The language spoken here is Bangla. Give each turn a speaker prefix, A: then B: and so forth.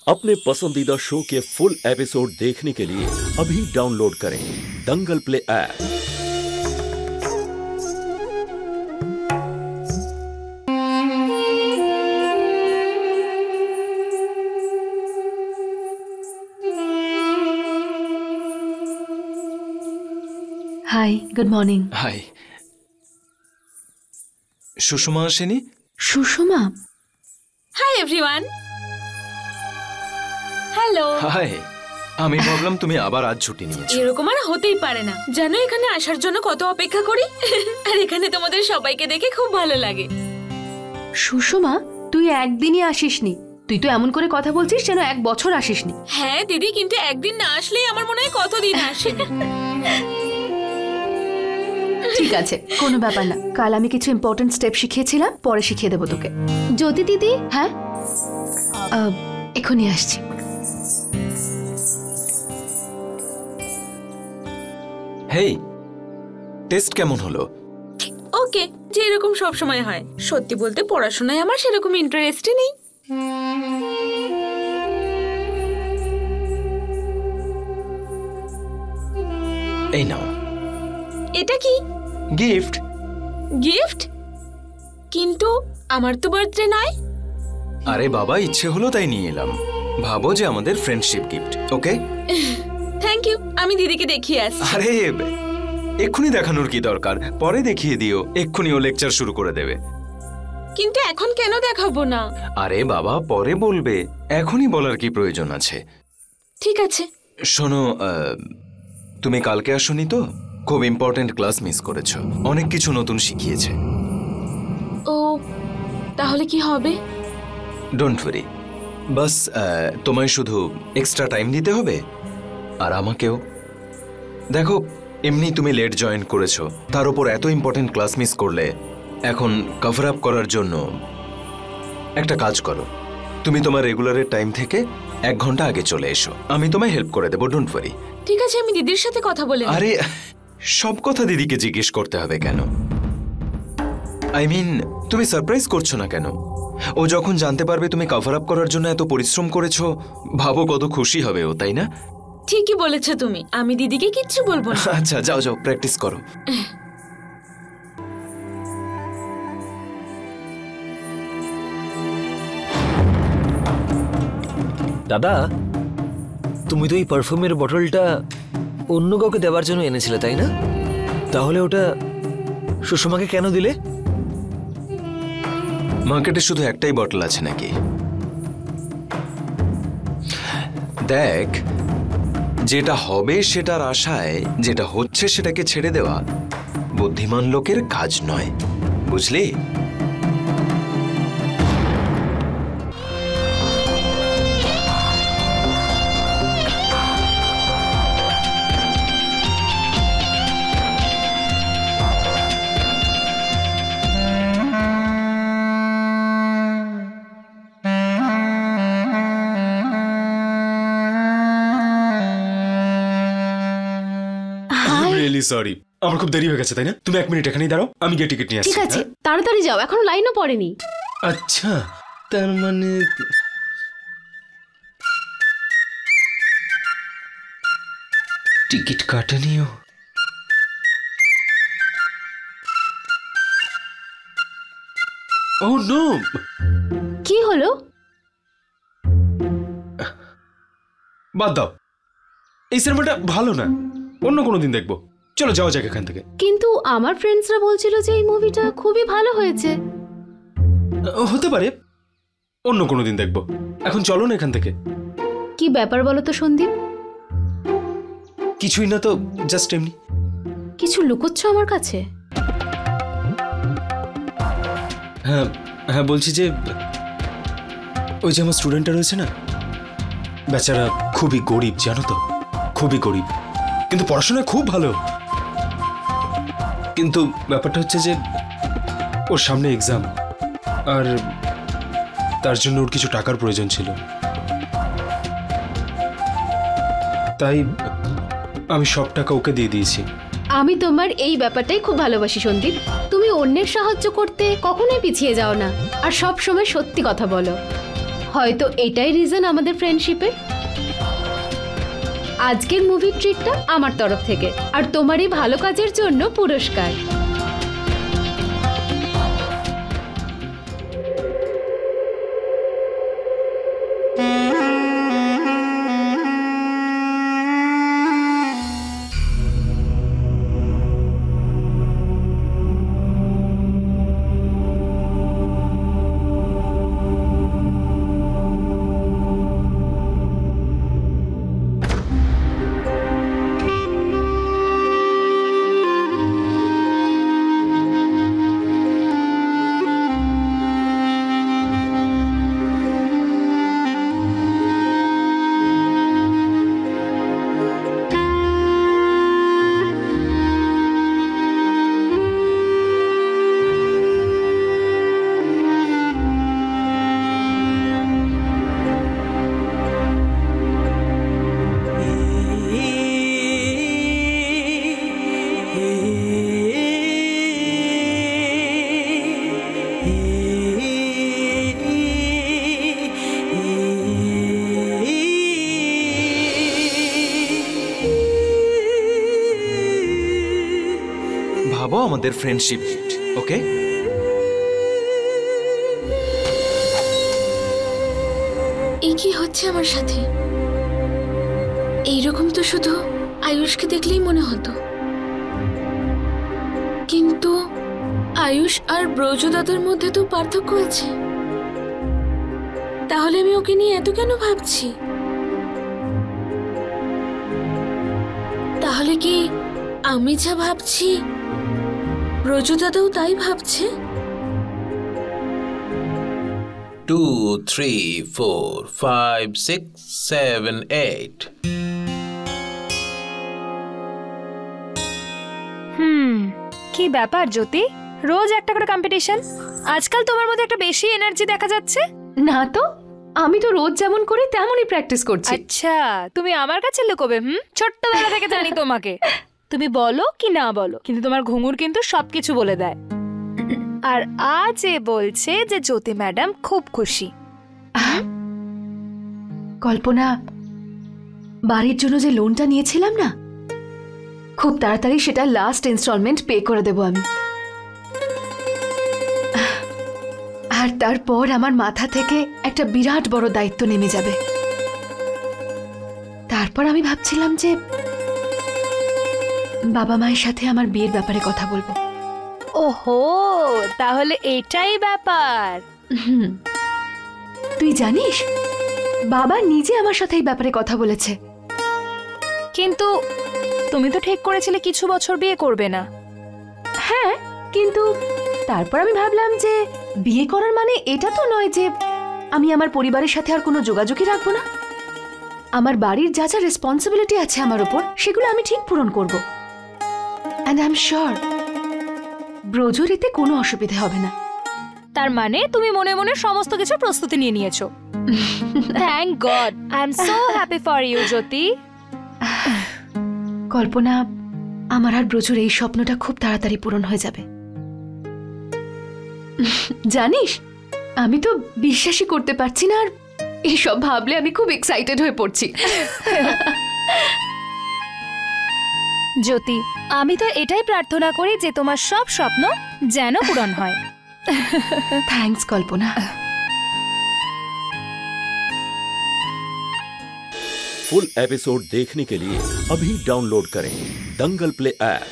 A: अपने पसंदीदा शो के फुल एपिसोड देखने के लिए अभी डाउनलोड करें Dangal play app.
B: Hi, good morning.
C: Hi, Sushma आसेनी?
B: Sushma?
D: Hi everyone. Hello.
C: Hi, আমি ভাবলাম তুমি আবার আজ ছুটি নিয়েছো।
D: এরকম আর হতেই পারে না, জানো এখানে আসার জন্য কত অপেক্ষা করি। আর এখানে তোমাদের সবাইকে দেখে খুব ভালো লাগে।
B: সুষমা, তুই একদিনই আসিসনি। তুই তো এমন করে কথা বলছিস যেন 1 বছর আসিসনি।
D: হ্যাঁ দিদি, কিন্তু একদিন না আসলেই আমার মনে হয় কতদিন আসে।
B: ঠিক আছে, কোনো ব্যাপার না। কাল আমি কিছু ইম্পর্টেন্ট স্টেপ শিখিয়েছিলাম, পরে শিখিয়ে দেবো তোকে। জ্যোতি দিদি, হ্যাঁ এখনই আসছি।
C: হেই, টেস্ট কেমন হলো?
D: ওকে, যে এরকম সব সময় হয়। সত্যি বলতে পড়াশোনায় আমার সেরকম ইন্টারেস্টই নেই।
C: এই নাও।
D: এটা কি?
C: গিফট।
D: গিফট? কিন্তু আমার তো বার্থডে নয়।
C: আরে বাবা, ইচ্ছে হলো তাই নিয়ে এলাম। ভাবো যে আমাদের friendship gift. Okay,
D: thank you. আমি দিদিকে দেখিয়ে আসছি।
C: আরে এক্ষুনি দেখানোর কি দরকার? পরে দেখিয়ে দিও। এক্ষুনি ও লেকচার শুরু করে দেবে।
D: কিন্তু এখন কেন দেখাবো না?
C: আরে বাবা, পরে বলবে, এখনই বলার কি প্রয়োজন আছে?
D: ঠিক আছে।
C: শোনো, তুমি কালকে আসোনি তো? খুব ইম্পর্টেন্ট ক্লাস মিস করেছো। অনেক কিছু নতুন শিখিয়েছে।
D: ও, তাহলে কি হবে?
C: ডোন্ট ওয়ারি, বাস তোমায় শুধু এক্সট্রা টাইম দিতে হবে, আর আমাকেও। দেখো, এমনি তুমি লেট জয়েন করেছো, তার উপর এত ইম্পর্টেন্ট ক্লাস মিস করলে। এখন কভার আপ করার জন্য একটা কাজ করো, তুমি তোমার রেগুলারের টাইম থেকে 1 ঘন্টা আগে চলে এসো। আমি তোমায় হেল্প করে দেবো, ডোন্ট ওয়ারি।
D: ঠিক আছে, আমি দিদির সাথে কথা বলে।
C: আরে সব কথা দিদিকে জিজ্ঞেস করতে হবে কেন? আই মিন, তুমি সারপ্রাইজ করছো না কেন? ও যখন জানতে পারবে তুমি কভার আপ করার জন্য এত পরিশ্রম করেছো, ভাবো কত খুশি হবে ও, তাই না?
D: ঠিকই বলেছো তুমি, আমি দিদিকে কিচ্ছু বলবো না।
C: আচ্ছা, যাও যাও, প্র্যাকটিস করো।
E: দাদা, তুমি তো এই পারফিউমের বটলটা অন্য কাউকে দেওয়ার জন্য এনেছিলে, তাই না? তাহলে ওটা সুষমাকে কেন দিলে?
C: মার্কেটে শুধু একটাই বটল আছে নাকি? দেখ, যেটা হবে সেটার আশায় যেটা হচ্ছে সেটাকে ছেড়ে দেওয়া বুদ্ধিমান লোকের কাজ নয়, বুঝলি?
F: সরি, আমার খুব দেরি হয়ে গেছে, তাই না? তুমি 1 মিনিট এখানেই দাঁড়াও, আমি গিয়ে টিকিট নিয়ে আসছি।
B: ঠিক আছে, তাড়াতাড়ি যাও, এখনো লাইনও পড়েনি।
F: আচ্ছা, তার মানে টিকিট কাটেনিও? ও নো!
B: কি হলো?
F: বাদ দাও, এই সিনেমাটা ভালো না, অন্য কোনো দিন দেখবো। চলো যাওয়া যাক এখান থেকে।
B: কিন্তু আমার ফ্রেন্ডসরা বলছিল যে এই মুভিটা খুবই ভালো হয়েছে।
F: হতে পারে, অন্য কোনো দিন দেখবো। এখন চলো না এখান থেকে।
B: কি ব্যাপার বলো তো সন্দীপ?
F: কিছুই না তো, জাস্ট এমনি।
B: কিছু লুকোচ্ছ আমার কাছে?
F: হ্যাঁ হ্যাঁ, বলছি যে ওই যে আমার স্টুডেন্টটা রয়েছে না, বেচারা খুবই গরিব, জানো তো, খুবই গরিব, কিন্তু পড়াশোনায় খুব ভালো। কিন্তু ব্যাপারটা হচ্ছে যে ওর সামনে এক্সাম, আর তার জন্য ওর কিছু টাকার প্রয়োজন ছিল। তাই আমি সব টাকা ওকে দিয়ে দিয়েছি।
B: আমি তোমার এই ব্যাপারটাই খুব ভালোবাসি সন্দীপ। তুমি অন্যের সাহায্য করতে কখনোই পিছিয়ে যাও না, আর সব সময় সত্যি কথা বলো।
G: হয়তো এটাই রিজন আমাদের ফ্রেন্ডশিপের। আজকের মুভি ট্রিটটা আমার তরফ থেকে, আর তোমারই ভালো কাজের জন্য পুরস্কার।
C: ভাবো আমাদের ফ্রেন্ডশিপ গিফট, ওকে?
D: এই কি হচ্ছে আমার সাথে? এইরকম তো শুধু আয়ুষকে দেখলেই মনে হতো, কিন্তু আয়ুষ আর ব্রজ দাদার মধ্যে তো পার্থক্য আছে। তাহলে আমি ওকে নিয়ে এত কেন ভাবছি? তাহলে কি আমি যা ভাবছি ব্রজ দাদাও তাই ভাবছে?
H: 2, 3, 4, 5, 6, 7, 8.
I: কি ব্যাপার জ্যোতি, রোজ একটা করে কম্পিটিশন? আজকাল তোমার মধ্যে একটা বেশি এনার্জি দেখা যাচ্ছে।
B: না তো, আমি তো রোজ যেমন করি তেমনই প্র্যাকটিস করছি।
I: আচ্ছা, তুমি আমার কাছে লুকোবে? ছোট্টবেলা থেকে জানি তোমাকে। তুমি বলো কি না বলো, কিন্তু তোমার ঘুঙুর কিন্তু সবকিছু বলে দেয়। আর আজ এ বলছে যে জ্যোতি ম্যাডাম খুব খুশি।
B: কল্পনা, বাড়ির জন্য যে লোনটা নিয়েছিলাম না, খুব তাড়াতাড়ি সেটা লাস্ট ইনস্টলমেন্ট পে করে দেব আমি। আর তারপর আমার মাথা থেকে একটা বিরাট বড় দায়িত্ব নেমে যাবে। তারপর আমি ভাবছিলাম যে বাবা মায়ের সাথে আমার বিয়ের ব্যাপারে কথা বলবো।
I: ওহো, তাহলে এটাই ব্যাপার।
B: তুই জানিস, বাবা নিজে আমার সাথে এই ব্যাপারে কথা বলেছে।
I: কিন্তু তুমি তো ঠিক করেছিলে কিছু বছর বিয়ে করবে না।
B: হ্যাঁ, কিন্তু তারপর আমি ভাবলাম যে বিয়ে করার মানে এটা তো নয় যে আমি আমার পরিবারের সাথে আর কোনো যোগাযোগই রাখবো না। আমার বাড়ির যা যা রেসপন্সিবিলিটি আছে আমার উপর, সেগুলো আমি ঠিক পূরণ করব। অ্যান্ড আই এম শিওর ব্রজর এতে কোনো অসুবিধা হবে না।
I: তার মানে তুমি মনে মনে সমস্ত কিছু প্রস্তুতি নিয়ে নিয়েছো। Thank God, I am so happy for you Jyoti.
B: Kalpana, আমার আর ব্রজর এই স্বপ্নটা খুব তাড়াতাড়ি পূরণ হয়ে যাবে। জানিস, আমি তো বিশ্বাসই করতে পারছি না, আর এইসব ভাবলে আমি খুব এক্সাইটেড হয়ে পড়ছি।
I: জ্যোতি, আমি তো এটাই প্রার্থনা করি যে তোমার সব স্বপ্ন যেন পূরণ হয়।
B: थैंक्स कल्पना।
A: फुल एपिसोड देखने के लिए अभी डाउनलोड करें दंगल प्ले ऐप।